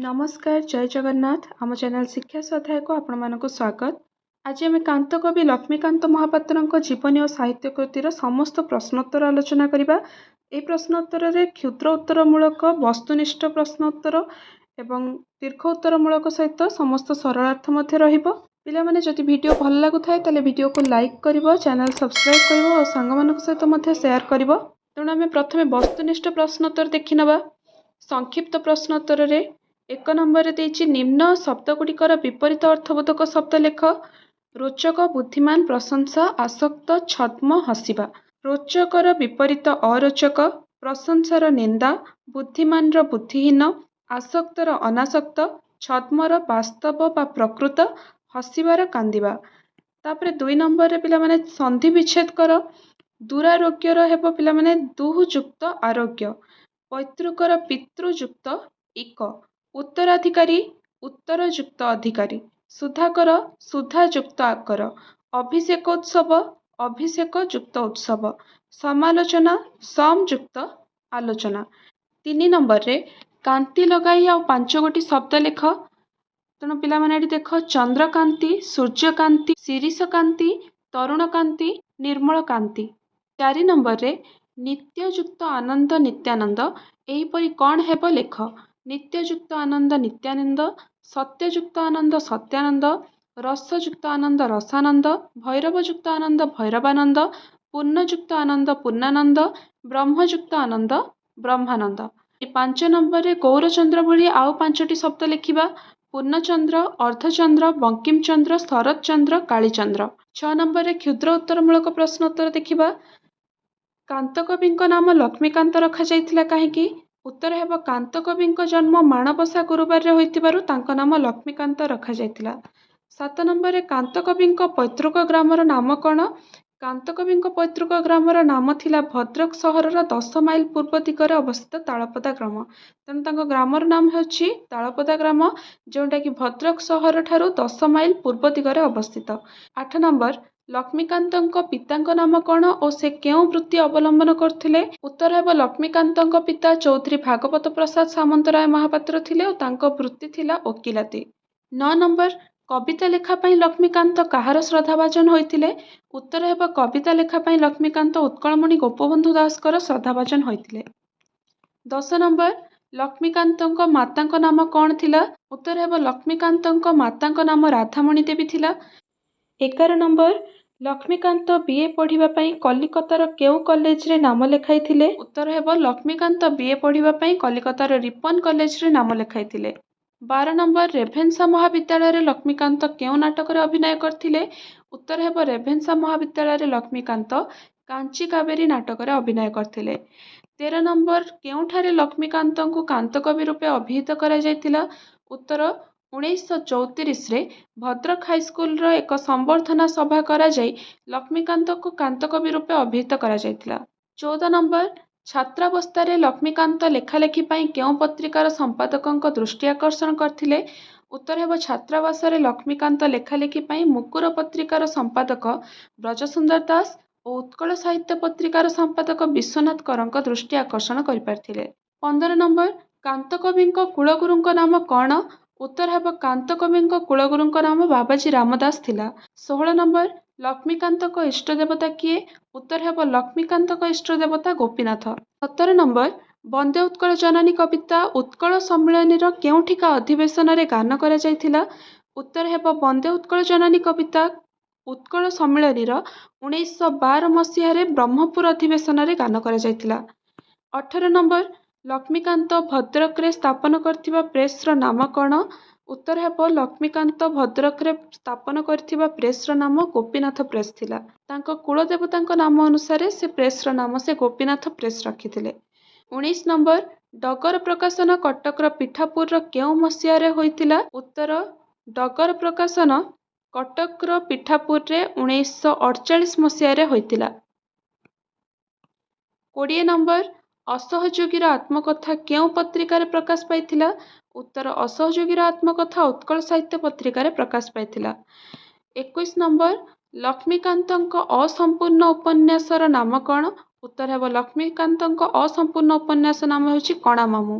नमस्कार जय जगन्नाथ आम चैनल शिक्षा स्वाध्याय को आपण मानक स्वागत। आज आम कांत कवि लक्ष्मीकांत महापात्र जीवनी और साहित्य कृतिर समस्त प्रश्नोत्तर आलोचना करवा। यह प्रश्नोत्तर रे क्षुद्र उत्तरमूलक वस्तुनिष्ठ प्रश्नोत्तर एवं दीर्घ उत्तरमूलक सहित समस्त सरलार्थ मध्य रहिबो। पिला माने जदि वीडियो भल लागुथाय ताले वीडियो को लाइक करिवो, चैनल सब्सक्राइब करिवो और सांग मानक सहित मध्य शेयर करिवो। तेणु आम प्रथमे वस्तुनिष्ठ प्रश्नोत्तर देखि नबा। संक्षिप्त प्रश्नोत्तर रे एक नंबर देछि निम्न शब्दगुड़िकर विपरीत अर्थबोधक शब्द लेख। रोचक, बुद्धिमान, प्रशंसा, आसक्त, छद्म, हसिबा। रोचकर विपरीत अरोचक, प्रशंसार निंदा, बुद्धिमान बुद्धिहीन, आसक्तर अनासक्त, छद्मर वास्तव बा प्रकृत, हसिबार कांदिबा। तापर 2 नंबर पिला माने संधि विच्छेद कर। दुरारोग्यर हेबो पिला माने दुह युक्त आरोग्य, पैतृकर पितृयुक्त इक, उत्तराधिकारी उत्तरयुक्त अधिकारी, सुधाकर सुधायुक्त आकर, अभिषेकोत्सव अभिषेक युक्त उत्सव, समालोचना समयुक्त आलोचना। 3 नंबर रे कांति लगाई आ 5 गोटी शब्द लेख। तेणु पिला माने एठी देख चंद्रकांति, सूर्यकांति, शिरीषकांति, तरुणकांति, निर्मल कांति। 4 नंबर रे नित्ययुक्त आनंद नित्यानंद एहीपरि कौन हेब लेख। नित्ययुक्त आनंद नित्यानंद, सत्ययुक्त आनंद सत्यानंद, रसयुक्त आनंद रसानंद, भैरवयुक्त आनंद भैरवानंद, पूर्णयुक्त आनंद पूर्णानंद, ब्रह्मयुक्त आनंद ब्रह्मानंद। 5 नंबर रे गौरचंद्र भली आउ 5टी शब्द लिखिबा। पूर्णचंद्र, अर्धचंद्र, बंकिमचंद्र, शरतचंद्र, कालीचंद्र। 6 नंबर रे क्षुद्र उत्तरमूलक प्रश्नोत्तर देखिबा। कांत कविंक नाम लक्ष्मीकांत रखा जाइथिला काहेकि? उत्तर हेब कांत कविंक जन्म माणबसा गुरुवार रे होइतिबारु तांको नाम लक्ष्मीकांत रखा जाइथिला। 7 नंबर रे कांत कविंक पैतृक ग्रामर नाम कौन? कांत कविंक पैतृक ग्रामर नाम थिला भद्रक सहरर 10 माइल पूर्व दिगरे अवस्थित तालपदा ग्राम। तेणु तांको ग्रामर नाम हेउछि तालपदा ग्राम, जोटा कि भद्रक सहर ठारू 10 माइल पूर्व दिगरे अवस्थित। 8 नंबर लक्ष्मीकांतଙ୍କ पिताଙ୍କ नाम कौन और से केउं वृत्ति अवलंबन करथिले? उत्तर हेब लक्ष्मीकांतଙ୍କ पिता चौधरी भागवत प्रसाद सामंतराय महापात्र थिले और तांको वृत्ति थिला ओकिलाती। 9 नंबर कविता लेखा पई लक्ष्मीकांत काहार श्रद्धाभाजन होइथिले? उत्तर हेब कविता लेखा पई लक्ष्मीकांत उत्कलमणि गोपबंधु दासकर श्रद्धाभाजन होइथिले। 10 नंबर लक्ष्मीकांतଙ୍କ माताଙ୍କ नाम कौन थिला? उत्तर हेब लक्ष्मीकांतଙ୍କ माताଙ୍କ नाम राधामणि देवी थिला। 11 नंबर लक्ष्मीकांत बीए पढ़िबा पई कलिकतार केउ कॉलेज रे नाम लेखाइथिले? उत्तर हेब लक्ष्मीकांत बीए पढ़िबा पई कलिकतार रिपन कॉलेज रे नाम लेखाइथिले। 12 नंबर रेभेन्सा महाविद्यालय रे लक्ष्मीकांत केउ नाटक रे अभिनय करथिले? उत्तर हेब रेभेन्सा महाविद्यालय रे लक्ष्मीकांत कांची कावेरी नाटक रे अभिनय करथिले। 13 नंबर केउठारे लक्ष्मीकांतଙ୍କୁ कांतकवि रूपे अभिहित करा जायतिला? उत्तर 1934 रे भद्रक हाईस्कूल रो एक संबर्धना सभा करा जाई लक्ष्मीकांत को कांतकवि रूपे अभिहित करा जायतिला। 14 नंबर छात्रावस्था रे लक्ष्मीकांत लेखालेखि पई केउ पत्रिकार संपादकଙ୍କ दृष्टि आकर्षण करथिले? उत्तर हेब छात्रावास रे लक्ष्मीकांत लेखालेखि पई मुकुर पत्रिकार संपादक ब्रजसुंदर दास और उत्कल साहित्य पत्रिकार संपादक विश्वनाथ करଙ୍କ दृष्टि आकर्षण करिपारथिले। 15 नंबर कांतकविंक कुलगुरुଙ୍କ नाम कौन? उत्तर हेब कांतकविंक कुलगुरुଙ୍କ नाम बाबाजी रामदास थिला। 16 नंबर लक्ष्मीकांतक इष्ट देवता किए? उत्तर हेब लक्ष्मीकांतक इष्ट देवता गोपीनाथ। 17 नंबर वंदे उत्कल जननी कविता उत्कल सम्मेलनी केउठिका अधिवेशन रे गान करा जायथिला? उत्तर हेब वंदे उत्कल जननी कविता उत्कल सम्मेलनी 1912 मसीह रे ब्रह्मपुर अधिवेशन रे गान करा जायथिला। 18 नंबर लक्ष्मीकांत भद्रक रे स्थापन करथिबा प्रेस रो नाम कौन? उत्तर हेब लक्ष्मीकांत भद्रक रे स्थापन करथिबा प्रेस रो नाम गोपीनाथ प्रेस थिला। तांको कुल देवतांको नाम अनुसार से प्रेस रो नाम से गोपीनाथ प्रेस रखिथिले। 19 नंबर डगर प्रकाशन कटक रो पिठापुर रो केउ मसीह रे होइतिला? उत्तर डगर प्रकाशन कटक रो पिठापुर रे 1948 मसीह रे होइतिला। 20 नंबर असहयोगीर आत्मकथा केउ पत्रिकार प्रकाश पाइथिला? उत्तर असहयोगीर आत्मकथा उत्कल साहित्य पत्रिकार प्रकाश पाइथिला। 21 नंबर लक्ष्मीकांतଙ୍କ असंपूर्ण उपन्यासर नाम कौन? उत्तर हेब लक्ष्मीकांतଙ୍କ असंपूर्ण उपन्यास नाम हेउछि कणा मामू।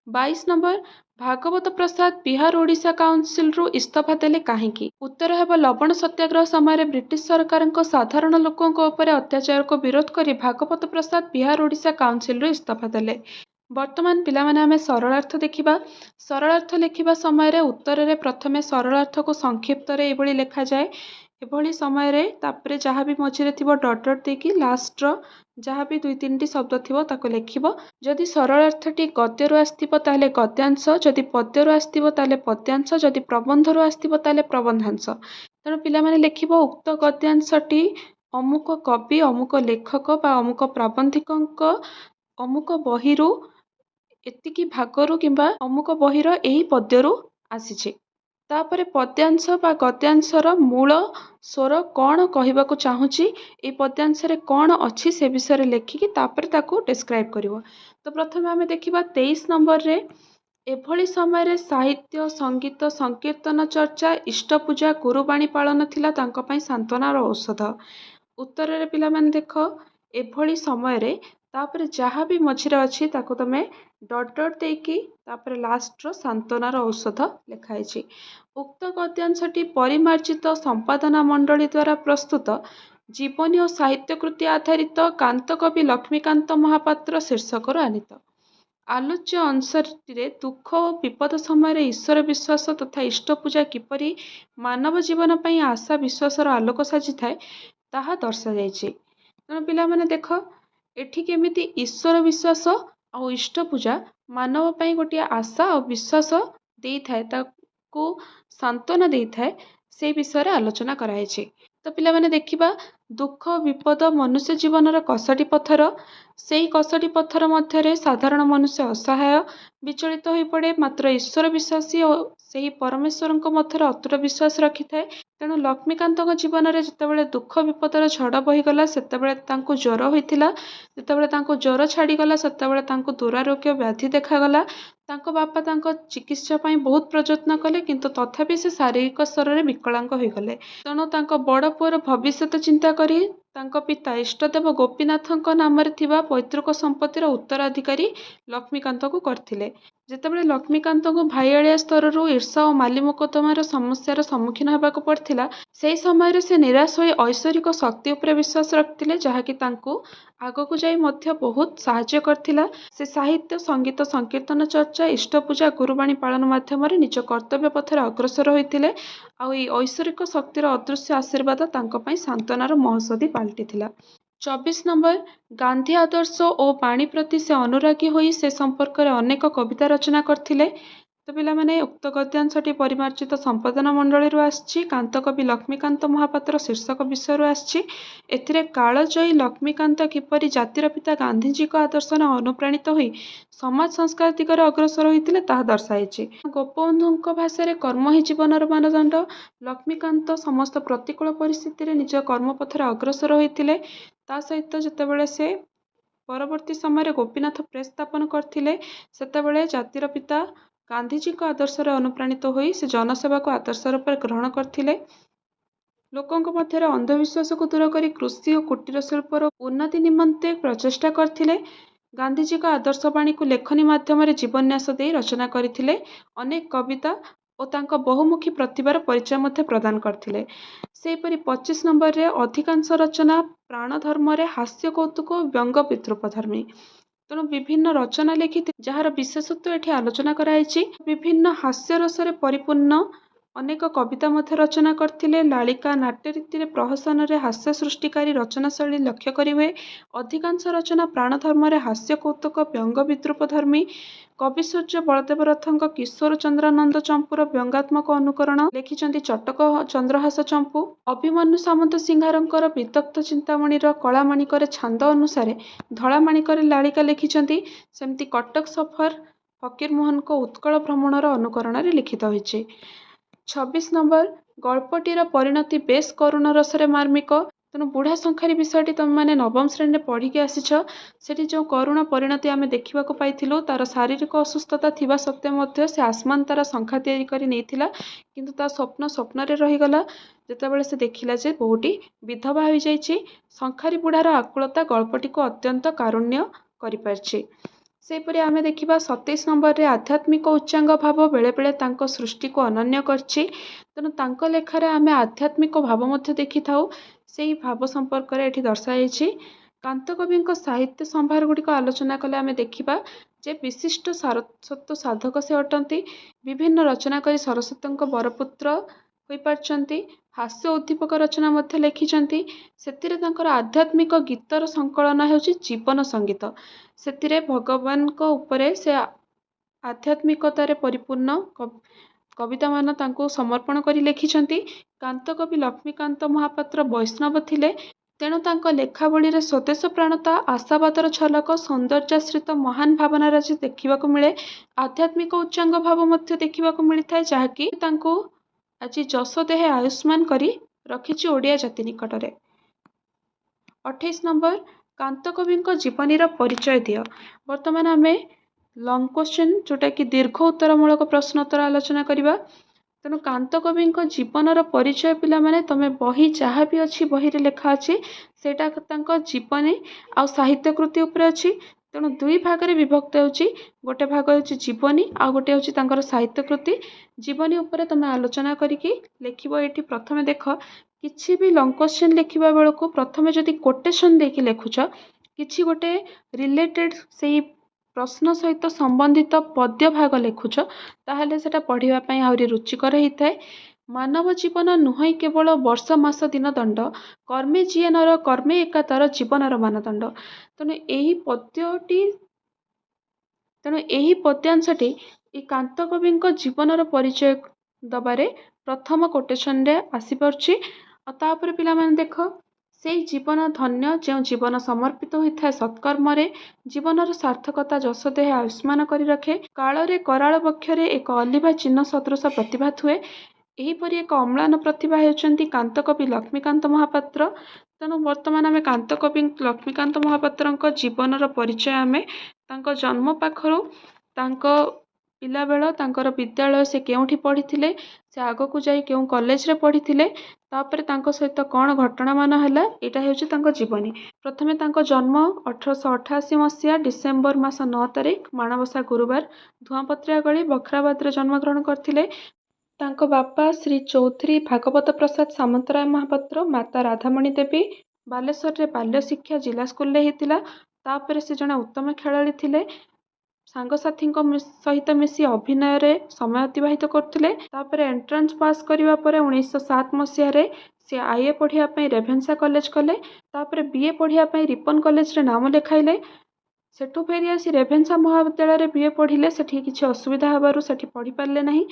22 नंबर ଭାଗବତ ପ୍ରସାଦ ବିହାର ଓଡ଼ିଶା କାଉନସିଲରୁ ଇସ୍ତଫା ଦେଲେ କାହିଁକି? ଉତ୍ତର ହେବ ଲବଣ ସତ୍ୟାଗ୍ରହ ସମୟରେ ବ୍ରିଟିଶ ସରକାରଙ୍କ ସାଧାରଣ ଲୋକଙ୍କ ଉପରେ ଅତ୍ୟାଚାରକୁ ବିରୋଧ କରି ଭାଗବତ ପ୍ରସାଦ ବିହାର ଓଡ଼ିଶା କାଉନସିଲରୁ ଇସ୍ତଫା ଦେଲେ। ବର୍ତ୍ତମାନ ପିଲାମାନେ ଆମେ ସରଳାର୍ଥ ଦେଖିବା। ସରଳାର୍ଥ ଲେଖିବା ସମୟରେ ଉତ୍ତରରେ ପ୍ରଥମେ ସରଳାର୍ଥକୁ ସଂକ୍ଷିପ୍ତରେ ଏଇଭଳି ଲେଖାଯାଏ। ଏଭଳି ସମୟରେ ତାପରେ ଯାହା ବି ମଝିରେ ଥିବ ଡଟ୍ ଡଟ୍ ଦେଇକି ଲାଷ୍ଟର ଯାହା ବି 2-3ଟି ଶବ୍ଦ ଥିବ ତାକୁ ଲେଖିବ। ଯଦି ସରଳାର୍ଥଟି ଗଦ୍ୟରୁ ଆସିଥିବ ତାହେଲେ ଗଦ୍ୟାଂଶ, ଯଦି ପଦ୍ୟରୁ ଆସିଥିବ ତାହେଲେ ପଦ୍ୟାଂଶ, ଯଦି ପ୍ରବନ୍ଧରୁ ଆସିଥିବ ତାହେଲେ ପ୍ରବନ୍ଧାଂଶ। ତେଣୁ ପିଲାମାନେ ଲେଖିବ ଉକ୍ତ ଗଦ୍ୟାଂଶଟି ଅମୁକ କବି, ଅମୁକ ଲେଖକ ବା ଅମୁକ ପ୍ରାବନ୍ଧିକଙ୍କ ଅମୁକ ବହିରୁ ଏତିକି ଭାଗରୁ କିମ୍ବା ଅମୁକ ବହିର ଏହି ପଦ୍ୟରୁ ଆସିଛି। ତାପରେ ପଦ୍ୟାଂଶ ବା ଗଦ୍ୟାଂଶର ମୂଳ ସ୍ୱର କ'ଣ କହିବାକୁ ଚାହୁଁଛି, এই ପଦ୍ୟାଂଶରେ କ'ଣ ଅଛି ସେ ବିଷୟରେ ଲେଖିକି ତାପରେ ତାକୁ ଡେସ୍କ୍ରାଇବ୍ କରିବ। ତ ପ୍ରଥମେ ଆମେ ଦେଖିବା 23 ନମ୍ବରରେ ଏଭଳି ସମୟରେ ସାହିତ୍ୟ, ସଙ୍ଗୀତ, ସଂକୀର୍ତ୍ତନ ଚର୍ଚ୍ଚା, ଇଷ୍ଟପୂଜା, ଗୁରୁବାଣୀ ପାଳନ ଥିଲା ତାଙ୍କ ପାଇଁ ସାନ୍ତ୍ୱନାର ଔଷଧ। ଉତ୍ତରରେ ପିଲାମାନେ ଦେଖ ଏଭଳି ସମୟରେ ତାପରେ ଯାହା ବି ମଝିରେ ଅଛି ତାକୁ ତମେ ଡଟ୍ ଡଟ୍ ଦେଇକି ତାପରେ ଲାଷ୍ଟର ସାନ୍ତ୍ୱନାର ଔଷଧ ଲେଖା ହେଇଛି। ଉକ୍ତ ଗଦ୍ୟାଂଶଟି ପରିମାର୍ଜିତ ସମ୍ପାଦନା ମଣ୍ଡଳୀ ଦ୍ୱାରା ପ୍ରସ୍ତୁତ ଜୀବନୀ ଓ ସାହିତ୍ୟ କୃତି ଆଧାରିତ କାନ୍ତକବି ଲକ୍ଷ୍ମୀକାନ୍ତ ମହାପାତ୍ର ଶୀର୍ଷକରୁ ଆନିତ। ଆଲୋଚ୍ୟ ଅଂଶଟିରେ ଦୁଃଖ ଓ ବିପଦ ସମୟରେ ଈଶ୍ୱର ବିଶ୍ୱାସ ତଥା ଇଷ୍ଟପୂଜା କିପରି ମାନବ ଜୀବନ ପାଇଁ ଆଶା ବିଶ୍ୱାସର ଆଲୋକ ସାଜିଥାଏ ତାହା ଦର୍ଶାଯାଇଛି। ତେଣୁ ପିଲାମାନେ ଦେଖ ଏଠି କେମିତି ଈଶ୍ୱର ବିଶ୍ୱାସ ଆଉ ଇଷ୍ଟପୂଜା ମାନବ ପାଇଁ ଗୋଟିଏ ଆଶା ଆଉ ବିଶ୍ୱାସ ଦେଇଥାଏ, ତାକୁ ସାନ୍ତ୍ୱନା ଦେଇଥାଏ, ସେଇ ବିଷୟରେ ଆଲୋଚନା କରାଯାଇଛି। ତ ପିଲାମାନେ ଦେଖିବା ଦୁଃଖ ବିପଦ ମନୁଷ୍ୟ ଜୀବନର କଷଟି ପଥର। ସେଇ କଷଟି ପଥର ମଧ୍ୟରେ ସାଧାରଣ ମନୁଷ୍ୟ ଅସହାୟ ବିଚଳିତ ହୋଇପଡ଼େ, ମାତ୍ର ଈଶ୍ୱର ବିଶ୍ୱାସୀ ଓ ସେହି ପରମେଶ୍ୱରଙ୍କ ମଧ୍ୟରେ ଅତୁଟ ବିଶ୍ୱାସ ରଖିଥାଏ। ତେଣୁ ଲକ୍ଷ୍ମୀକାନ୍ତଙ୍କ ଜୀବନରେ ଯେତେବେଳେ ଦୁଃଖ ବିପଦର ଝଡ଼ ବହିଗଲା ସେତେବେଳେ ତାଙ୍କୁ ଜ୍ୱର ହୋଇଥିଲା। ଯେତେବେଳେ ତାଙ୍କୁ ଜ୍ୱର ଛାଡ଼ିଗଲା ସେତେବେଳେ ତାଙ୍କୁ ଦୁରାରୋଗ୍ୟ ବ୍ୟାଧି ଦେଖାଗଲା। ତାଙ୍କ ବାପା ତାଙ୍କ ଚିକିତ୍ସା ପାଇଁ ବହୁତ ପ୍ରଯତ୍ନ କଲେ, କିନ୍ତୁ ତଥାପି ସେ ଶାରୀରିକ ସ୍ତରରେ ବିକଳାଙ୍ଗ ହୋଇଗଲେ। ତେଣୁ ତାଙ୍କ ବଡ଼ ପୁଅର ଭବିଷ୍ୟତ ଚିନ୍ତା କରି ତାଙ୍କ ପିତା ଇଷ୍ଟଦେବ ଗୋପୀନାଥଙ୍କ ନାମରେ ଥିବା ପୈତୃକ ସମ୍ପତ୍ତିର ଉତ୍ତରାଧିକାରୀ ଲକ୍ଷ୍ମୀକାନ୍ତଙ୍କୁ କରିଥିଲେ। ଯେତେବେଳେ ଲକ୍ଷ୍ମୀକାନ୍ତଙ୍କୁ ଭାଇଆଳିଆ ସ୍ତରରୁ ଈର୍ଷା ଓ ମାଲି ମୋକଦ୍ଦମାର ସମସ୍ୟାର ସମ୍ମୁଖୀନ ହେବାକୁ ପଡ଼ିଥିଲା, ସେହି ସମୟରେ ସେ ନିରାଶ ହୋଇ ଐଶ୍ୱରିକ ଶକ୍ତି ଉପରେ ବିଶ୍ୱାସ ରଖିଥିଲେ, ଯାହାକି ତାଙ୍କୁ ଆଗକୁ ଯାଇ ମଧ୍ୟ ବହୁତ ସାହାଯ୍ୟ କରିଥିଲା। ସେ ସାହିତ୍ୟ, ସଙ୍ଗୀତ, ସଂକୀର୍ତ୍ତନ ଚର୍ଚ୍ଚା, ଇଷ୍ଟପୂଜା, ଗୁରୁବାଣୀ ପାଳନ ମାଧ୍ୟମରେ ନିଜ କର୍ତ୍ତବ୍ୟ ପଥରେ ଅଗ୍ରସର ହୋଇଥିଲେ। ଆଉ ଏହି ଐଶ୍ୱରିକ ଶକ୍ତିର ଅଦୃଶ୍ୟ ଆଶୀର୍ବାଦ ତାଙ୍କ ପାଇଁ ସାନ୍ତ୍ୱନାର ମହୋଷଧି ପାଲଟିଥିଲା। 24 ନମ୍ବର ଗାନ୍ଧୀ ଆଦର୍ଶ ଓ ବାଣୀ ପ୍ରତି ସେ ଅନୁରାଗୀ ହୋଇ ସେ ସମ୍ପର୍କରେ ଅନେକ କବିତା ରଚନା କରିଥିଲେ। ତ ପିଲାମାନେ ଉକ୍ତ ଗଦ୍ୟାଂଶଟି ପରିମାର୍ଜିତ ସମ୍ପାଦନା ମଣ୍ଡଳୀରୁ ଆସିଛି, କାନ୍ତକବି ଲକ୍ଷ୍ମୀକାନ୍ତ ମହାପାତ୍ର ଶୀର୍ଷକ ବିଷୟରୁ ଆସିଛି। ଏଥିରେ କାଳଜୟୀ ଲକ୍ଷ୍ମୀକାନ୍ତ କିପରି ଜାତିର ପିତା ଗାନ୍ଧୀଜୀଙ୍କ ଆଦର୍ଶରେ ଅନୁପ୍ରାଣିତ ହୋଇ ସମାଜ ସଂସ୍କାର ଦିଗରେ ଅଗ୍ରସର ହୋଇଥିଲେ ତାହା ଦର୍ଶାଯାଇଛି। ଗୋପବନ୍ଧୁଙ୍କ ଭାଷାରେ କର୍ମ ହିଁ ଜୀବନର ମାନଦଣ୍ଡ। ଲକ୍ଷ୍ମୀକାନ୍ତ ସମସ୍ତ ପ୍ରତିକୂଳ ପରିସ୍ଥିତିରେ ନିଜ କର୍ମପଥରେ ଅଗ୍ରସର ହୋଇଥିଲେ। ତା ସହିତ ଯେତେବେଳେ ସେ ପରବର୍ତ୍ତୀ ସମୟରେ ଗୋପୀନାଥ ପ୍ରେସ୍ ସ୍ଥାପନ କରିଥିଲେ ସେତେବେଳେ ଜାତିର ପିତା ଗାନ୍ଧୀଜୀଙ୍କ ଆଦର୍ଶରେ ଅନୁପ୍ରାଣିତ ହୋଇ ସେ ଜନସେବାକୁ ଆଦର୍ଶ ରୂପରେ ଗ୍ରହଣ କରିଥିଲେ। ଲୋକଙ୍କ ମଧ୍ୟରେ ଅନ୍ଧବିଶ୍ୱାସକୁ ଦୂର କରି କୃଷି ଓ କୁଟୀର ଶିଳ୍ପର ଉନ୍ନତି ନିମନ୍ତେ ପ୍ରଚେଷ୍ଟା କରିଥିଲେ। ଗାନ୍ଧୀଜୀଙ୍କ ଆଦର୍ଶବାଣୀକୁ ଲେଖନୀ ମାଧ୍ୟମରେ ଜୀବନ୍ୟାସ ଦେଇ ରଚନା କରିଥିଲେ। ଅନେକ କବିତା ଓ ତାଙ୍କ ବହୁମୁଖୀ ପ୍ରତିଭାର ପରିଚୟ ମଧ୍ୟ ପ୍ରଦାନ କରିଥିଲେ। ସେହିପରି 25 ନମ୍ବରରେ ଅଧିକାଂଶ ରଚନା ପ୍ରାଣଧର୍ମରେ ହାସ୍ୟ କୌତୁକ ଓ ବ୍ୟଙ୍ଗ ବିଦ୍ରୂପଧର୍ମୀ। ତେଣୁ ବିଭିନ୍ନ ରଚନା ଲେଖିଥିଲେ ଯାହାର ବିଶେଷତ୍ୱ ଏଠି ଆଲୋଚନା କରାଯାଇଛି। ବିଭିନ୍ନ ହାସ୍ୟରସରେ ପରିପୂର୍ଣ୍ଣ ଅନେକ କବିତା ମଧ୍ୟ ରଚନା କରିଥିଲେ। ଲାଳିକା ନାଟ୍ୟ ରୀତିରେ ପ୍ରହସନରେ ହାସ୍ୟ ସୃଷ୍ଟିକାରୀ ରଚନା ଶୈଳୀ ଲକ୍ଷ୍ୟ କରିହୁଏ। ଅଧିକାଂଶ ରଚନା ପ୍ରାଣଧର୍ମରେ ହାସ୍ୟ କୌତୁକ ବ୍ୟଙ୍ଗ ବିଦ୍ରୂପଧର୍ମୀ। କବି ସୂର୍ଯ୍ୟ ବଳଦେବ ରଥଙ୍କ କିଶୋର ଚନ୍ଦ୍ରାନନ୍ଦ ଚମ୍ପୁର ବ୍ୟଙ୍ଗାତ୍ମକ ଅନୁକରଣ ଲେଖିଛନ୍ତି ଚଟକ ଚନ୍ଦ୍ରହାସ ଚମ୍ପୁ। ଅଭିମନ୍ୟୁ ସାମନ୍ତ ସିଂହାରଙ୍କର ବିଦଗ୍ଧ ଚିନ୍ତାମଣିର କଳାମାଣିକରେ ଛାନ୍ଦ ଅନୁସାରେ ଧଳାମାଣିକରେ ଲାଳିକା ଲେଖିଛନ୍ତି। ସେମିତି କଟକ ସଫର ଫକୀରମୋହନଙ୍କ ଉତ୍କଳ ଭ୍ରମଣର ଅନୁକରଣରେ ଲିଖିତ ହୋଇଛି। 26 ନମ୍ବର ଗଳ୍ପଟିର ପରିଣତି ବେଶ୍ କରୁଣ ରସରେ ମାର୍ମିକ। ତେଣୁ ବୁଢ଼ା ଶଙ୍ଖାରୀ ବିଷୟଟି ତୁମେମାନେ ନବମ ଶ୍ରେଣୀରେ ପଢ଼ିକି ଆସିଛ। ସେଠି ଯେଉଁ କରୁଣ ପରିଣତି ଆମେ ଦେଖିବାକୁ ପାଇଥିଲୁ, ତାର ଶାରୀରିକ ଅସୁସ୍ଥତା ଥିବା ସତ୍ତ୍ୱେ ମଧ୍ୟ ସେ ଆସମାନ ତାର ଶଙ୍ଖା ତିଆରି କରି ନେଇଥିଲା, କିନ୍ତୁ ତା ସ୍ୱପ୍ନ ସ୍ୱପ୍ନରେ ରହିଗଲା। ଯେତେବେଳେ ସେ ଦେଖିଲା ଯେ ବୋହୂଟି ବିଧବା ହୋଇଯାଇଛି, ଶଙ୍ଖାରୀ ବୁଢ଼ାର ଆକୁଳତା ଗଳ୍ପଟିକୁ ଅତ୍ୟନ୍ତ କାରୁଣ୍ୟ କରିପାରିଛି। ସେହିପରି ଆମେ ଦେଖିବା 27 ନମ୍ବରରେ ଆଧ୍ୟାତ୍ମିକ ଉଚ୍ଚାଙ୍ଗ ଭାବ ବେଳେବେଳେ ତାଙ୍କ ସୃଷ୍ଟିକୁ ଅନନ୍ୟ କରିଛି। ତେଣୁ ତାଙ୍କ ଲେଖାରେ ଆମେ ଆଧ୍ୟାତ୍ମିକ ଭାବ ମଧ୍ୟ ଦେଖିଥାଉ। ସେହି ଭାବ ସମ୍ପର୍କରେ ଏଠି ଦର୍ଶାଯାଇଛି। କାନ୍ତକବିଙ୍କ ସାହିତ୍ୟ ସମ୍ଭାର ଗୁଡ଼ିକ ଆଲୋଚନା କଲେ ଆମେ ଦେଖିବା ଯେ ବିଶିଷ୍ଟ ସରସ୍ୱତ ସାଧକ ସେ ଅଟନ୍ତି। ବିଭିନ୍ନ ରଚନା କରି ସରସ୍ୱତୀଙ୍କ ବରପୁତ୍ର ହୋଇପାରିଛନ୍ତି। ହାସ୍ୟ ଉଦ୍ଦୀପକ ରଚନା ମଧ୍ୟ ଲେଖିଛନ୍ତି। ସେଥିରେ ତାଙ୍କର ଆଧ୍ୟାତ୍ମିକ ଗୀତର ସଂକଳନ ହେଉଛି ଜୀବନ ସଙ୍ଗୀତ। ସେଥିରେ ଭଗବାନଙ୍କ ଉପରେ ସେ ଆଧ୍ୟାତ୍ମିକତାରେ ପରିପୂର୍ଣ୍ଣ କବିତାମାନ ତାଙ୍କୁ ସମର୍ପଣ କରି ଲେଖିଛନ୍ତି। କାନ୍ତକବି ଲକ୍ଷ୍ମୀକାନ୍ତ ମହାପାତ୍ର ବୈଷ୍ଣବ ଥିଲେ। ତେଣୁ ତାଙ୍କ ଲେଖାବଳୀରେ ସ୍ୱଦେଶ ପ୍ରାଣତା, ଆଶାବାଦର ଝଲକ, ସୌନ୍ଦର୍ଯ୍ୟାଶ୍ରିତ ମହାନ ଭାବନାରାଜି ଦେଖିବାକୁ ମିଳେ। ଆଧ୍ୟାତ୍ମିକ ଉଚ୍ଚାଙ୍ଗ ଭାବ ମଧ୍ୟ ଦେଖିବାକୁ ମିଳିଥାଏ, ଯାହାକି ତାଙ୍କୁ ଆଜି ଯଶ ଦେହେ ଆୟୁଷ୍ମାନ କରି ରଖିଛି ଓଡ଼ିଆ ଜାତି ନିକଟରେ। 28 ନମ୍ବର କାନ୍ତକବିଙ୍କ ଜୀବନୀର ପରିଚୟ ଦିଅ। ବର୍ତ୍ତମାନ ଆମେ ଲଙ୍ଗ କ୍ୱେଶ୍ଚନ୍ ଯେଉଁଟାକି ଦୀର୍ଘ ଉତ୍ତରମୂଳକ ପ୍ରଶ୍ନ ଉତ୍ତର ଆଲୋଚନା କରିବା। ତେଣୁ କାନ୍ତକବିଙ୍କ ଜୀବନର ପରିଚୟ ପିଲାମାନେ ତମେ ବହି ଯାହା ବି ଅଛି ବହିରେ ଲେଖା ଅଛି ସେଇଟା ତାଙ୍କ ଜୀବନୀ ଆଉ ସାହିତ୍ୟ କୃତି ଉପରେ ଅଛି। ତେଣୁ ଦୁଇ ଭାଗରେ ବିଭକ୍ତ ହେଉଛି, ଗୋଟେ ଭାଗ ହେଉଛି ଜୀବନୀ ଆଉ ଗୋଟେ ହେଉଛି ତାଙ୍କର ସାହିତ୍ୟ କୃତି। ଜୀବନୀ ଉପରେ ତମେ ଆଲୋଚନା କରିକି ଲେଖିବ। ଏଠି ପ୍ରଥମେ ଦେଖ, କିଛି ବି ଲଙ୍ଗ କ୍ୱେଶ୍ଚନ୍ ଲେଖିବା ବେଳକୁ ପ୍ରଥମେ ଯଦି କୋଟେସନ୍ ଦେଇକି ଲେଖୁଛ, କିଛି ଗୋଟେ ରିଲେଟେଡ୍ ସେଇ ପ୍ରଶ୍ନ ସହିତ ସମ୍ବନ୍ଧିତ ପଦ୍ୟ ଭାଗ ଲେଖୁଛ, ତାହେଲେ ସେଟା ପଢ଼ିବା ପାଇଁ ଆହୁରି ରୁଚିକର ହେଇଥାଏ। ମାନବ ଜୀବନ ନୁହେଁ କେବଳ ବର୍ଷ ମାସ ଦିନ ଦଣ୍ଡ, କର୍ମେ ଯିଏ ନର କର୍ମେ ଏକାତର ଜୀବନର ମାନଦଣ୍ଡ। ତେଣୁ ଏହି ପଦ୍ୟାଂଶଟି ଏ କାନ୍ତକବିଙ୍କ ଜୀବନର ପରିଚୟ ଦବାରେ ପ୍ରଥମ କୋଟେସନରେ ଆସିପାରୁଛି। ଆଉ ତାପରେ ପିଲାମାନେ ଦେଖ, ସେଇ ଜୀବନ ଧନ୍ୟ ଯେଉଁ ଜୀବନ ସମର୍ପିତ ହୋଇଥାଏ ସତ୍କର୍ମରେ, ଜୀବନର ସାର୍ଥକତା ଯଶ ଦେହେ ଆୟୁଷ୍ମାନ କରି ରଖେ, କାଳରେ କରାଳ ବକ୍ଷରେ ଏକ ଅଲିଭା ଚିହ୍ନ ସଦୃଶ ପ୍ରତିଭାତ ହୁଏ। ଏହିପରି ଏକ ଅମ୍ଳାନ ପ୍ରତିଭା ହେଉଛନ୍ତି କାନ୍ତକବି ଲକ୍ଷ୍ମୀକାନ୍ତ ମହାପାତ୍ର। ତେଣୁ ବର୍ତ୍ତମାନ ଆମେ କାନ୍ତକବି ଲକ୍ଷ୍ମୀକାନ୍ତ ମହାପାତ୍ରଙ୍କ ଜୀବନର ପରିଚୟ ଆମେ ତାଙ୍କ ଜନ୍ମ ପାଖରୁ ତାଙ୍କ ପିଲାବେଳ, ତାଙ୍କର ବିଦ୍ୟାଳୟ ସେ କେଉଁଠି ପଢ଼ିଥିଲେ, ସେ ଆଗକୁ ଯାଇ କେଉଁ କଲେଜରେ ପଢ଼ିଥିଲେ, ତାପରେ ତାଙ୍କ ସହିତ କ'ଣ ଘଟଣାମାନ ହେଲା, ଏଇଟା ହେଉଛି ତାଙ୍କ ଜୀବନୀ। ପ୍ରଥମେ ତାଙ୍କ ଜନ୍ମ 1888 ମସିହା ଡିସେମ୍ବର ମାସ 9 ତାରିଖ ମାଣବସା ଗୁରୁବାର ଧୂଆଁପତ୍ରିଆ ଗଳି ବଖରାବାଦରେ ଜନ୍ମଗ୍ରହଣ କରିଥିଲେ। ତାଙ୍କ ବାପା ଶ୍ରୀ ଚୌଧୁରୀ ଭାଗବତ ପ୍ରସାଦ ସାମନ୍ତରାୟ ମହାପାତ୍ର, ମାତା ରାଧାମଣୀ ଦେବୀ। ବାଲେଶ୍ୱରରେ ବାଲ୍ୟ ଶିକ୍ଷା ଜିଲ୍ଲା ସ୍କୁଲରେ ହେଇଥିଲା। ତାପରେ ସେ ଜଣେ ଉତ୍ତମ ଖେଳାଳି ଥିଲେ। ସାଙ୍ଗସାଥୀଙ୍କ ସହିତ ମିଶି ଅଭିନୟରେ ସମୟ ଅତିବାହିତ କରୁଥିଲେ। ତାପରେ ଏଣ୍ଟ୍ରାନ୍ସ ପାସ୍ କରିବା ପରେ 1907 ମସିହାରେ ସେ IE ପଢ଼ିବା ପାଇଁ ରେଭେନ୍ସା କଲେଜ ଗଲେ। ତାପରେ BA ପଢ଼ିବା ପାଇଁ ରିପନ କଲେଜରେ ନାମ ଲେଖାଇଲେ। ସେଠୁ ଫେରି ଆସି ରେଭେନ୍ସା ମହାବିଦ୍ୟାଳୟରେ BA ପଢ଼ିଲେ। ସେଠି କିଛି ଅସୁବିଧା ହେବାରୁ ସେଠି ପଢ଼ିପାରିଲେ ନାହିଁ।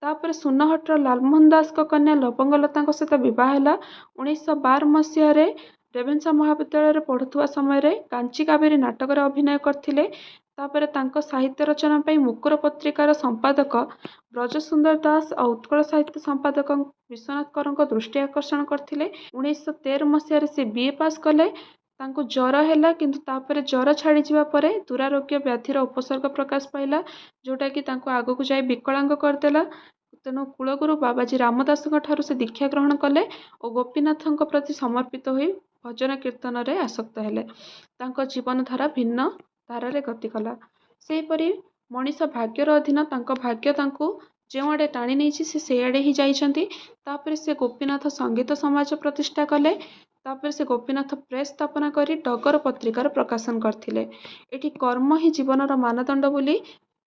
ତାପରେ ସୁନହଟର ଲାଲମୋହନ ଦାସଙ୍କ କନ୍ୟା ଲବଙ୍ଗଲତାଙ୍କ ସହିତ ବିବାହ ହେଲା। 1912 ମସିହାରେ ରେଭେନ୍ସା ମହାବିଦ୍ୟାଳୟରେ ପଢ଼ୁଥିବା ସମୟରେ କାଞ୍ଚି କାବେରୀ ନାଟକରେ ଅଭିନୟ କରିଥିଲେ। ତାପରେ ତାଙ୍କ ସାହିତ୍ୟ ରଚନା ପାଇଁ ମୁକୁର ପତ୍ରିକାର ସମ୍ପାଦକ ବ୍ରଜସୁନ୍ଦର ଦାସ ଆଉ ଉତ୍କଳ ସାହିତ୍ୟ ସମ୍ପାଦକ ବିଶ୍ୱନାଥ କରଙ୍କ ଦୃଷ୍ଟି ଆକର୍ଷଣ କରିଥିଲେ। 1913 ମସିହାରେ ସେ BA ପାସ୍ କଲେ। ତାଙ୍କୁ ଜ୍ୱର ହେଲା, କିନ୍ତୁ ତାପରେ ଜ୍ୱର ଛାଡ଼ିଯିବା ପରେ ଦୁରାରୋଗ୍ୟ ବ୍ୟାଧିର ଉପସର୍ଗ ପ୍ରକାଶ ପାଇଲା, ଯେଉଁଟାକି ତାଙ୍କୁ ଆଗକୁ ଯାଇ ବିକଳାଙ୍ଗ କରିଦେଲା। ତେଣୁ କୁଳଗୁରୁ ବାବାଜୀ ରାମଦାସଙ୍କ ଠାରୁ ସେ ଦୀକ୍ଷା ଗ୍ରହଣ କଲେ ଓ ଗୋପୀନାଥଙ୍କ ପ୍ରତି ସମର୍ପିତ ହୋଇ ଭଜନ କୀର୍ତ୍ତନରେ ଆସକ୍ତ ହେଲେ। ତାଙ୍କ ଜୀବନଧାରା ଭିନ୍ନ ଧାରାରେ ଗତି କଲା। ସେହିପରି ମଣିଷ ଭାଗ୍ୟର ଅଧୀନ, ତାଙ୍କ ଭାଗ୍ୟ ତାଙ୍କୁ ଯେଉଁଆଡ଼େ ଟାଣି ନେଇଛି ସେ ସେଇଆଡ଼େ ହିଁ ଯାଇଛନ୍ତି। ତାପରେ ସେ ଗୋପୀନାଥ ସଙ୍ଗୀତ ସମାଜ ପ୍ରତିଷ୍ଠା କଲେ। ତାପରେ ସେ ଗୋପୀନାଥ ପ୍ରେସ୍ ସ୍ଥାପନା କରି ଡଗର ପତ୍ରିକାର ପ୍ରକାଶନ କରିଥିଲେ। ଏଠି କର୍ମ ହିଁ ଜୀବନର ମାନଦଣ୍ଡ ବୋଲି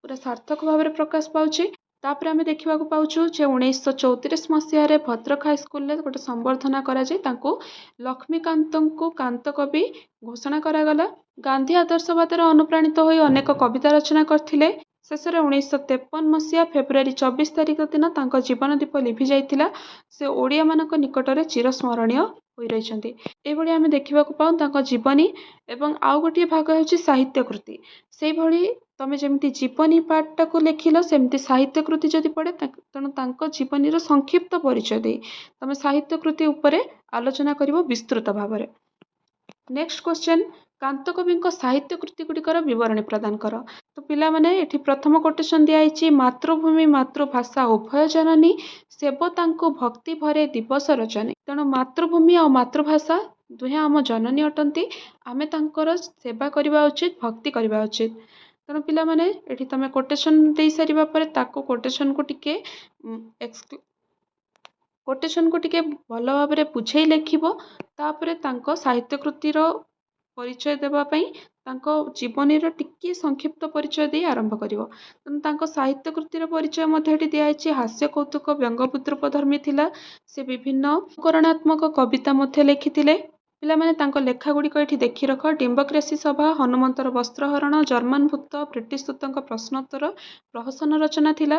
ପୁରା ସାର୍ଥକ ଭାବରେ ପ୍ରକାଶ ପାଉଛି। ତାପରେ ଆମେ ଦେଖିବାକୁ ପାଉଛୁ ଯେ 1934 ମସିହାରେ ଭଦ୍ରକ ହାଇସ୍କୁଲରେ ଗୋଟେ ସମ୍ବର୍ଦ୍ଧନା କରାଯାଇ ତାଙ୍କୁ ଲକ୍ଷ୍ମୀକାନ୍ତଙ୍କୁ କାନ୍ତକବି ଘୋଷଣା କରାଗଲା। ଗାନ୍ଧୀ ଆଦର୍ଶବାଦରେ ଅନୁପ୍ରାଣିତ ହୋଇ ଅନେକ କବିତା ରଚନା କରିଥିଲେ। ଶେଷରେ 1953 ମସିହା ଫେବୃଆରୀ 24 ତାରିଖ ଦିନ ତାଙ୍କ ଜୀବନ ଦୀପ ଲିଭି ଯାଇଥିଲା। ସେ ଓଡ଼ିଆମାନଙ୍କ ନିକଟରେ ଚିରସ୍ମରଣୀୟ ହୋଇ ରହିଛନ୍ତି। ଏଇଭଳି ଆମେ ଦେଖିବାକୁ ପାଉ ତାଙ୍କ ଜୀବନୀ। ଏବଂ ଆଉ ଗୋଟିଏ ଭାଗ ହେଉଛି ସାହିତ୍ୟ କୃତି। ସେଇଭଳି ତମେ ଯେମିତି ଜୀବନୀ ପାର୍ଟଟାକୁ ଲେଖିଲ, ସେମିତି ସାହିତ୍ୟ କୃତି ଯଦି ପଡ଼େ, ତେଣୁ ତାଙ୍କ ଜୀବନୀର ସଂକ୍ଷିପ୍ତ ପରିଚୟ ଦେଇ ତମେ ସାହିତ୍ୟ କୃତି ଉପରେ ଆଲୋଚନା କରିବ ବିସ୍ତୃତ ଭାବରେ। ନେକ୍ସଟ କ୍ୱେଶ୍ଚନ୍, କାନ୍ତକବିଙ୍କ ସାହିତ୍ୟ କୃତି ଗୁଡ଼ିକର ବିବରଣୀ ପ୍ରଦାନ କର। ତ ପିଲାମାନେ ଏଠି ପ୍ରଥମ କୋଟେସନ୍ ଦିଆଯାଇଛି, ମାତୃଭୂମି ମାତୃଭାଷା ଉଭୟ ଜନନୀ, ସେବ ତାଙ୍କୁ ଭକ୍ତି ଭରେ ଦିବସ ରଜନୀ। ତେଣୁ ମାତୃଭୂମି ଆଉ ମାତୃଭାଷା ଦୁହେଁ ଆମ ଜନନୀ ଅଟନ୍ତି। ଆମେ ତାଙ୍କର ସେବା କରିବା ଉଚିତ, ଭକ୍ତି କରିବା ଉଚିତ। ତେଣୁ ପିଲାମାନେ ଏଠି ତମେ କୋଟେସନ୍ ଦେଇ ସାରିବା ପରେ ତାକୁ କୋଟେସନ୍କୁ ଟିକେ କୋଟେସନ୍କୁ ଟିକେ ଭଲ ଭାବରେ ବୁଝେଇ ଲେଖିବ। ତାପରେ ତାଙ୍କ ସାହିତ୍ୟ କୃତିର ପରିଚୟ ଦେବା ପାଇଁ ତାଙ୍କ ଜୀବନୀର ଟିକେ ସଂକ୍ଷିପ୍ତ ପରିଚୟ ଦେଇ ଆରମ୍ଭ କରିବ। ତେଣୁ ତାଙ୍କ ସାହିତ୍ୟ କୃତିର ପରିଚୟ ମଧ୍ୟ ଏଠି ଦିଆଯାଇଛି। ହାସ୍ୟ କୌତୁକ ବ୍ୟଙ୍ଗ ବିଦ୍ରୂପଧର୍ମୀ ଥିଲା। ସେ ବିଭିନ୍ନ କରଣାତ୍ମକ କବିତା ମଧ୍ୟ ଲେଖିଥିଲେ। ପିଲାମାନେ ତାଙ୍କ ଲେଖା ଗୁଡ଼ିକ ଏଠି ଦେଖି ରଖ। ଡିମ୍ବକ୍ରେସି ସଭା, ହନୁମନ୍ତର ବସ୍ତ୍ରହରଣ, ଜର୍ମାନ ଭୂତ, ବ୍ରିଟିଶ ଦୂତଙ୍କ ପ୍ରଶ୍ନୋତ୍ତର, ପ୍ରହସନ ରଚନା ଥିଲା।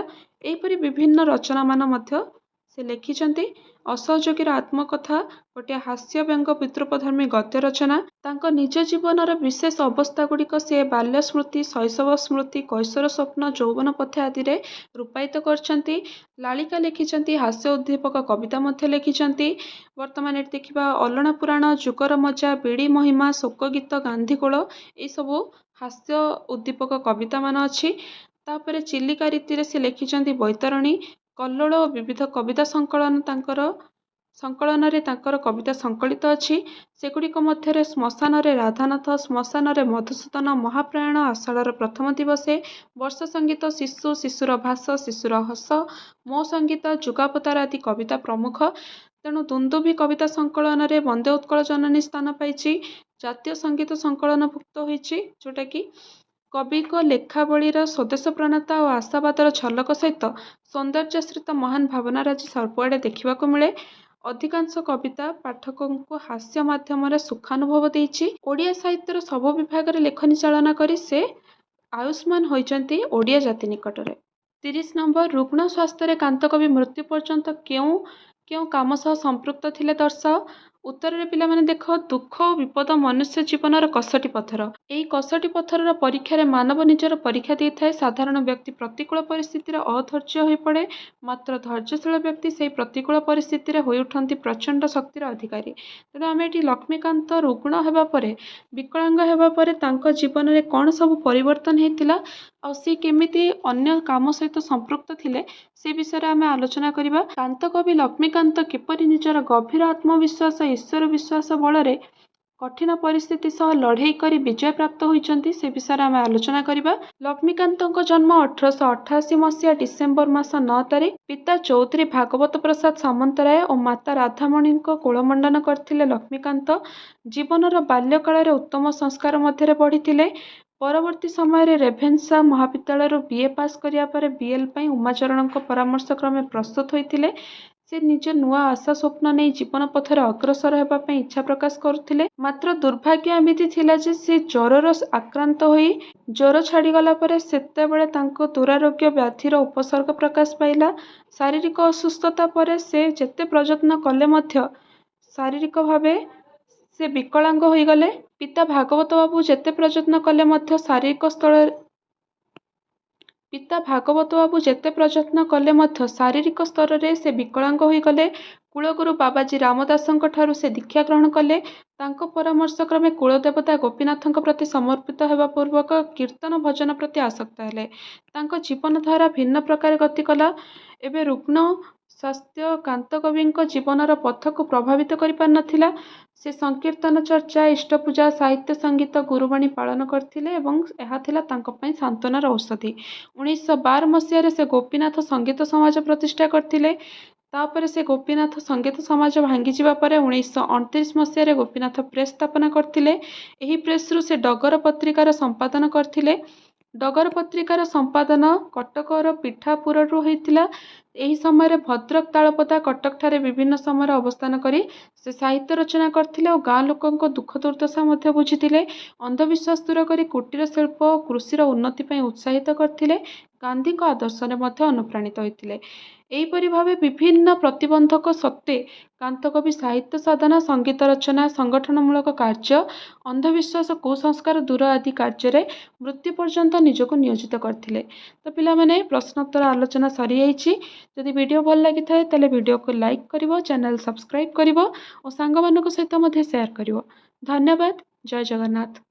ଏହିପରି ବିଭିନ୍ନ ରଚନାମାନ ମଧ୍ୟ ସେ ଲେଖିଛନ୍ତି। ଅସହଯୋଗୀର ଆତ୍ମକଥା ଗୋଟିଏ ହାସ୍ୟ ବ୍ୟଙ୍ଗ ବିଦ୍ରୂପଧର୍ମୀ ଗଦ୍ୟ ରଚନା। ତାଙ୍କ ନିଜ ଜୀବନର ବିଶେଷ ଅବସ୍ଥା ଗୁଡ଼ିକ ସେ ବାଲ୍ୟ ସ୍ମୃତି, ଶୈଶବ ସ୍ମୃତି, କୈଶୋର ସ୍ୱପ୍ନ, ଯୌବନ ପଥେ ଆଦିରେ ରୂପାୟିତ କରିଛନ୍ତି। ଲାଳିକା ଲେଖିଛନ୍ତି। ହାସ୍ୟ ଉଦ୍ଦୀପକ କବିତା ମଧ୍ୟ ଲେଖିଛନ୍ତି। ବର୍ତ୍ତମାନ ଏଠି ଦେଖିବା ଅଲଣା ପୁରାଣ, ଯୁଗର ମଜା, ବିଡ଼ି ମହିମା, ଶୋକ ଗୀତ, ଗାନ୍ଧୀକୋଳ ଏଇସବୁ ହାସ୍ୟ ଉଦ୍ଦୀପକ କବିତା ମାନ ଅଛି। ତାପରେ ଚିଲିକା ରୀତିରେ ସେ ଲେଖିଛନ୍ତି ବୈତରଣୀ। କଲ୍ଲୋଳ ଓ ବିବିଧ କବିତା ସଂକଳନରେ ତାଙ୍କର କବିତା ସଂକଳିତ ଅଛି। ସେଗୁଡ଼ିକ ମଧ୍ୟରେ ଶ୍ମଶାନରେ ରାଧାନାଥ, ଶ୍ମଶାନରେ ମଧୁସୂଦନ, ମହାପ୍ରୟାଣ, ଆଷାଢ଼ର ପ୍ରଥମ ଦିବସେ, ବର୍ଷ ସଙ୍ଗୀତ, ଶିଶୁ, ଶିଶୁର ଭାଷ, ଶିଶୁର ହସ, ମୋ ସଙ୍ଗୀତ, ଯୁଗାବତାର ଆଦି କବିତା ପ୍ରମୁଖ। ତେଣୁ ଦୁନ୍ଦୁଭି କବିତା ସଂକଳନରେ ବନ୍ଦେ ଉତ୍କଳ ଜନନୀ ସ୍ଥାନ ପାଇଛି। ଜାତୀୟ ସଙ୍ଗୀତ ସଂକଳନଭୁକ୍ତ ହୋଇଛି, ଯେଉଁଟାକି କବିଙ୍କ ଲେଖାବଳୀର ସ୍ୱଦେଶ ପ୍ରଣତା ଓ ଆଶାବାଦର ଝଲକ ସହିତ ସୌନ୍ଦର୍ଯ୍ୟାଶ୍ରିତ ମହାନ ଭାବନାରାଜି ସବୁଆଡ଼େ ଦେଖିବାକୁ ମିଳେ। ଅଧିକାଂଶ କବିତା ପାଠକଙ୍କୁ ହାସ୍ୟ ମାଧ୍ୟମରେ ସୁଖାନୁଭବ ଦେଇଛି। ଓଡ଼ିଆ ସାହିତ୍ୟର ସବୁ ବିଭାଗରେ ଲେଖନୀ ଚାଳନା କରି ସେ ଆୟୁଷ୍ମାନ ହୋଇଛନ୍ତି ଓଡ଼ିଆ ଜାତି ନିକଟରେ। 30 ନମ୍ବର ରୁଗ୍ଣ ସ୍ୱାସ୍ଥ୍ୟରେ କାନ୍ତକବି ମୃତ୍ୟୁ ପର୍ଯ୍ୟନ୍ତ କେଉଁ କେଉଁ କାମ ସହ ସମ୍ପୃକ୍ତ ଥିଲେ ଦର୍ଶାଅ। ଉତ୍ତରରେ ପିଲାମାନେ ଦେଖ, ଦୁଃଖ ଓ ବିପଦ ମନୁଷ୍ୟ ଜୀବନର କଷଟି ପଥର। ଏହି କଷଟି ପଥରର ପରୀକ୍ଷାରେ ମାନବ ନିଜର ପରୀକ୍ଷା ଦେଇଥାଏ। ସାଧାରଣ ବ୍ୟକ୍ତି ପ୍ରତିକୂଳ ପରିସ୍ଥିତିରେ ଅଧୈର୍ଯ୍ୟ ହୋଇପଡ଼େ, ମାତ୍ର ଧୈର୍ଯ୍ୟଶୀଳ ବ୍ୟକ୍ତି ସେହି ପ୍ରତିକୂଳ ପରିସ୍ଥିତିରେ ହୋଇଉଠନ୍ତି ପ୍ରଚଣ୍ଡ ଶକ୍ତିର ଅଧିକାରୀ। ତେଣୁ ଆମେ ଏଠି ଲକ୍ଷ୍ମୀକାନ୍ତ ରୁଗ୍ଣ ହେବା ପରେ, ବିକଳାଙ୍ଗ ହେବା ପରେ ତାଙ୍କ ଜୀବନରେ କ'ଣ ସବୁ ପରିବର୍ତ୍ତନ ହେଇଥିଲା ଆଉ ସେ କେମିତି ଅନ୍ୟ କାମ ସହିତ ସମ୍ପୃକ୍ତ ଥିଲେ ସେ ବିଷୟରେ ଆମେ ଆଲୋଚନା କରିବା। କାନ୍ତକବି ଲକ୍ଷ୍ମୀକାନ୍ତ କିପରି ନିଜର ଗଭୀର ଆତ୍ମବିଶ୍ୱାସ, ଈଶ୍ୱର ବିଶ୍ୱାସ ବଳରେ କଠିନ ପରିସ୍ଥିତି ସହ ଲଢ଼େଇ କରି ବିଜୟ ପ୍ରାପ୍ତ ହୋଇଛନ୍ତି ସେ ବିଷୟରେ ଆମେ ଆଲୋଚନା କରିବା। ଲକ୍ଷ୍ମୀକାନ୍ତଙ୍କ ଜନ୍ମ 1888 ମସିହା ଡିସେମ୍ବର ମାସ 9 ତାରିଖ। ପିତା ଚୌଧୁରୀ ଭାଗବତ ପ୍ରସାଦ ସାମନ୍ତରାୟ ଓ ମାତା ରାଧାମଣୀଙ୍କ କୁଳମଣ୍ଡନ କରିଥିଲେ ଲକ୍ଷ୍ମୀକାନ୍ତ। ଜୀବନର ବାଲ୍ୟକାଳରେ ଉତ୍ତମ ସଂସ୍କାର ମଧ୍ୟରେ ବଢ଼ିଥିଲେ। ପରବର୍ତ୍ତୀ ସମୟରେ ରେଭେନ୍ସା ମହାବିଦ୍ୟାଳୟରୁ BA ପାସ୍ କରିବା ପରେ BL ପାଇଁ ଉମାଚରଣଙ୍କ ପରାମର୍ଶ କ୍ରମେ ପ୍ରସ୍ତୁତ ହୋଇଥିଲେ। ସେ ନିଜ ନୂଆ ଆଶା ସ୍ୱପ୍ନ ନେଇ ଜୀବନ ପଥରେ ଅଗ୍ରସର ହେବା ପାଇଁ ଇଚ୍ଛା ପ୍ରକାଶ କରୁଥିଲେ। ମାତ୍ର ଦୁର୍ଭାଗ୍ୟ ଏମିତି ଥିଲା ଯେ ସେ ଜ୍ୱରର ଆକ୍ରାନ୍ତ ହୋଇ ଜ୍ୱର ଛାଡ଼ିଗଲା ପରେ ସେତେବେଳେ ତାଙ୍କ ଦୁରାରୋଗ୍ୟ ବ୍ୟାଧିର ଉପସର୍ଗ ପ୍ରକାଶ ପାଇଲା। ଶାରୀରିକ ଅସୁସ୍ଥତା ପରେ ସେ ଯେତେ ପ୍ରଯତ୍ନ କଲେ ମଧ୍ୟ ଶାରୀରିକ ଭାବେ ସେ ବିକଳାଙ୍ଗ ହୋଇଗଲେ। ପିତା ଭାଗବତ ବାବୁ ଯେତେ ପ୍ରଯତ୍ନ କଲେ ମଧ୍ୟ ଶାରୀରିକ ସ୍ତରରେ ସେ ବିକଳାଙ୍ଗ ହୋଇଗଲେ। କୁଳଗୁରୁ ବାବାଜୀ ରାମଦାସଙ୍କ ଠାରୁ ସେ ଦୀକ୍ଷା ଗ୍ରହଣ କଲେ। ତାଙ୍କ ପରାମର୍ଶ କ୍ରମେ କୁଳଦେବତା ଗୋପୀନାଥଙ୍କ ପ୍ରତି ସମର୍ପିତ ହେବା ପୂର୍ବକ କୀର୍ତ୍ତନ ଭଜନ ପ୍ରତି ଆସକ୍ତ ହେଲେ। ତାଙ୍କ ଜୀବନଧାରା ଭିନ୍ନ ପ୍ରକାରେ ଗତି କଲା। ଏବେ ରୁଗ୍ଣ ସ୍ୱାସ୍ଥ୍ୟ କାନ୍ତକବିଙ୍କ ଜୀବନର ପଥକୁ ପ୍ରଭାବିତ କରିପାରିନଥିଲା। ସେ ସଂକୀର୍ତ୍ତନ ଚର୍ଚ୍ଚା, ଇଷ୍ଟପୂଜା, ସାହିତ୍ୟ ସଙ୍ଗୀତ, ଗୁରୁବାଣୀ ପାଳନ କରିଥିଲେ ଏବଂ ଏହା ଥିଲା ତାଙ୍କ ପାଇଁ ସାନ୍ତ୍ୱନାର ଔଷଧି। 1912 ମସିହାରେ ସେ ଗୋପୀନାଥ ସଙ୍ଗୀତ ସମାଜ ପ୍ରତିଷ୍ଠା କରିଥିଲେ। ତାପରେ ସେ ଗୋପୀନାଥ ସଙ୍ଗୀତ ସମାଜ ଭାଙ୍ଗିଯିବା ପରେ 1929 ମସିହାରେ ଗୋପୀନାଥ ପ୍ରେସ୍ ସ୍ଥାପନା କରିଥିଲେ। ଏହି ପ୍ରେସ୍ରୁ ସେ ଡଗର ପତ୍ରିକାର ସମ୍ପାଦନ କରିଥିଲେ। ଡଗର ପତ୍ରିକାର ସମ୍ପାଦନ କଟକର ପିଠାପୁରରୁ ହୋଇଥିଲା। ଏହି ସମୟରେ ଭଦ୍ରକ, ତାଳପଦା, କଟକଠାରେ ବିଭିନ୍ନ ସମୟରେ ଅବସ୍ଥାନ କରି ସେ ସାହିତ୍ୟ ରଚନା କରିଥିଲେ ଓ ଗାଁ ଲୋକଙ୍କ ଦୁଃଖ ଦୁର୍ଦ୍ଦଶା ମଧ୍ୟ ବୁଝିଥିଲେ। ଅନ୍ଧବିଶ୍ୱାସ ଦୂର କରି କୁଟୀର ଶିଳ୍ପ ଓ କୃଷିର ଉନ୍ନତି ପାଇଁ ଉତ୍ସାହିତ କରିଥିଲେ। ଗାନ୍ଧୀଙ୍କ ଆଦର୍ଶରେ ମଧ୍ୟ ଅନୁପ୍ରାଣିତ ହୋଇଥିଲେ। ଏହିପରି ଭାବେ ବିଭିନ୍ନ ପ୍ରତିବନ୍ଧକ ସତ୍ତ୍ୱେ କାନ୍ତକବି ସାହିତ୍ୟ ସାଧନା, ସଙ୍ଗୀତ ରଚନା, ସଂଗଠନମୂଳକ କାର୍ଯ୍ୟ, ଅନ୍ଧବିଶ୍ୱାସ, କୁସଂସ୍କାର ଦୂର ଆଦି କାର୍ଯ୍ୟରେ ମୃତ୍ୟୁ ପର୍ଯ୍ୟନ୍ତ ନିଜକୁ ନିୟୋଜିତ କରିଥିଲେ। ତ ପିଲାମାନେ ପ୍ରଶ୍ନୋତ୍ତର ଆଲୋଚନା ସରିଯାଇଛି। ଯଦି ଭିଡ଼ିଓ ଭଲ ଲାଗିଥାଏ ତାହେଲେ ଭିଡ଼ିଓକୁ ଲାଇକ୍ କରିବ, ଚ୍ୟାନେଲ୍ ସବସ୍କ୍ରାଇବ୍ କରିବ ଓ ସାଙ୍ଗମାନଙ୍କ ସହିତ ମଧ୍ୟ ସେୟାର କରିବ। ଧନ୍ୟବାଦ। ଜୟ ଜଗନ୍ନାଥ।